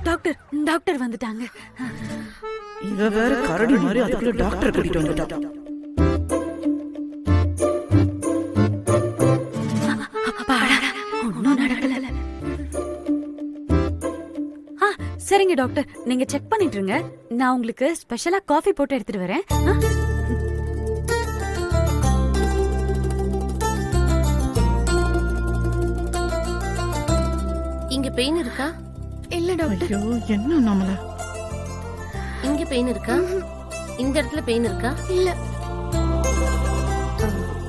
Doctor doctor வந்துட்டாங்க. இவ வேற கரடி மாதிரி அதுக்குள்ள டாக்டர் கூட்டிட்டு வந்துட்டா. ஒன்னும் நடக்கல. சரிங்க டாக்டர், நீங்க செக் பண்ணிட்டு இருங்க. நான் உங்களுக்கு ஸ்பெஷலா காஃபி போட்டு எடுத்துட்டு வரேன். இங்க பெயின் இருக்கா? இல்ல டாக்டர். ஐயோ என்ன நம்மள. இங்க பெயின் இருக்கா? இந்த இடத்துல பெயின் இருக்கா? இல்ல.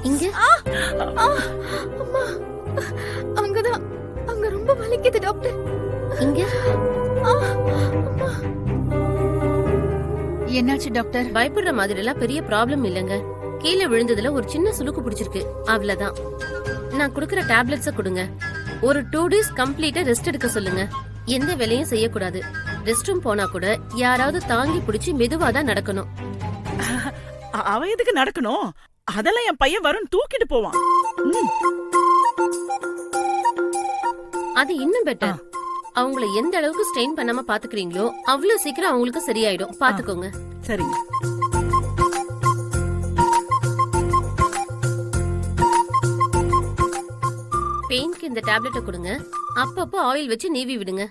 இங்க? அம்மா, அங்கதான், அங்க ரொம்ப வலிக்குது டாக்டர். இங்க? என்னாச்சு டாக்டர்? பயப்படுற மாதிரி எல்லாம் பெரிய ப்ராப்ளம் இல்லங்க. கீழே விழுந்ததுல ஒரு சின்ன சுளுக்கு பிடிச்சிருக்கு, அவ்வளவுதான். நான் குடுக்கற டேப்லெட்ஸ கொடுங்க. ஒரு 2 days கம்ப்ளீட்டா ரெஸ்ட் எடுக்க சொல்லுங்க. எந்த வேலையும் செய்யக்கூடாது. ரெஸ்ட் ரூம் போனா கூட யாராவது தாங்கி பிடிச்சி மெதுவா தான் நடக்கணும். அவ எதுக்கு நடக்கணும்? அதெல்லாம் என் பையன் வரும் தூக்கிட்டு போவான். அது இன்னும் பெட்டர். அவங்கள எந்த அளவுக்கு ஸ்ட்ரெயின் பண்ணாம பாத்துக்கிறீங்களோ அவ்வளவு சீக்கிரம் அவங்களுக்கு சரியாயிடும். பாத்துக்கோங்க. சரிங்க. பெயின்க்கு இந்த டேப்லெட்டை கொடுங்க. அப்பப்போ ஆயில் வச்சு நீவி விடுங்க.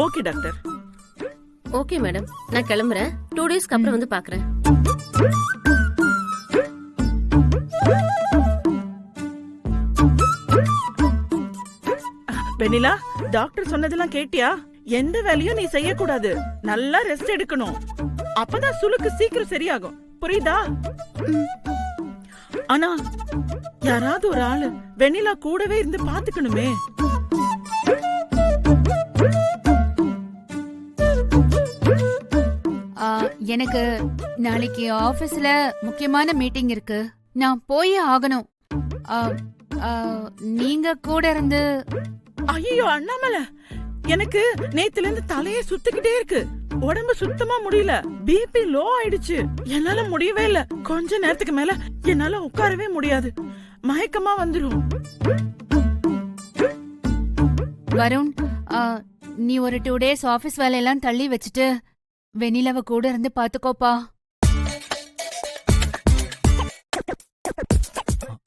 Okay doctor. ஓகே மேடம், நான் கிளம்புறேன். 2 daysக்கு அப்புறம் வந்து பாக்குறேன். வெண்ணிலா, டாக்டர் சொன்னதெல்லாம் கேட்டியா? எந்த வேலையும் நீ செய்யக்கூடாது. நல்லா ரெஸ்ட் எடுக்கணும். அப்பதான் சுளுக்கு சீக்கிரம் சரியாகும். புரியுதா? ஆனா யாராவது ஒரு ஆளு வெண்ணிலா கூடவே இருந்து பாத்துக்கணுமே. எனக்கு நாளைக்கு ஆபீஸ்ல முக்கியமான மீட்டிங் இருக்கு. நான் போயே ஆகணும். நீங்க கூட இருந்து. ஐயோ அண்ணாமலை, எனக்கு நேத்துல இருந்து தலையே சுத்திக்கிட்டே இருக்கு. உடம்பு சுத்தமா முடியல. பிபி லோ ஆயிடுச்சு. என்னால முடியவே இல்ல. கொஞ்ச நேரத்துக்கு மேல என்னால உட்காரவே முடியாது. மயக்கமா வந்துரும். வருண், நீ ஒரு 2 days ஆபீஸ் வேலையெல்லாம் தள்ளி வச்சுட்டு வெண்ணிலாவ கூட இருந்து பாத்துக்கோப்பா.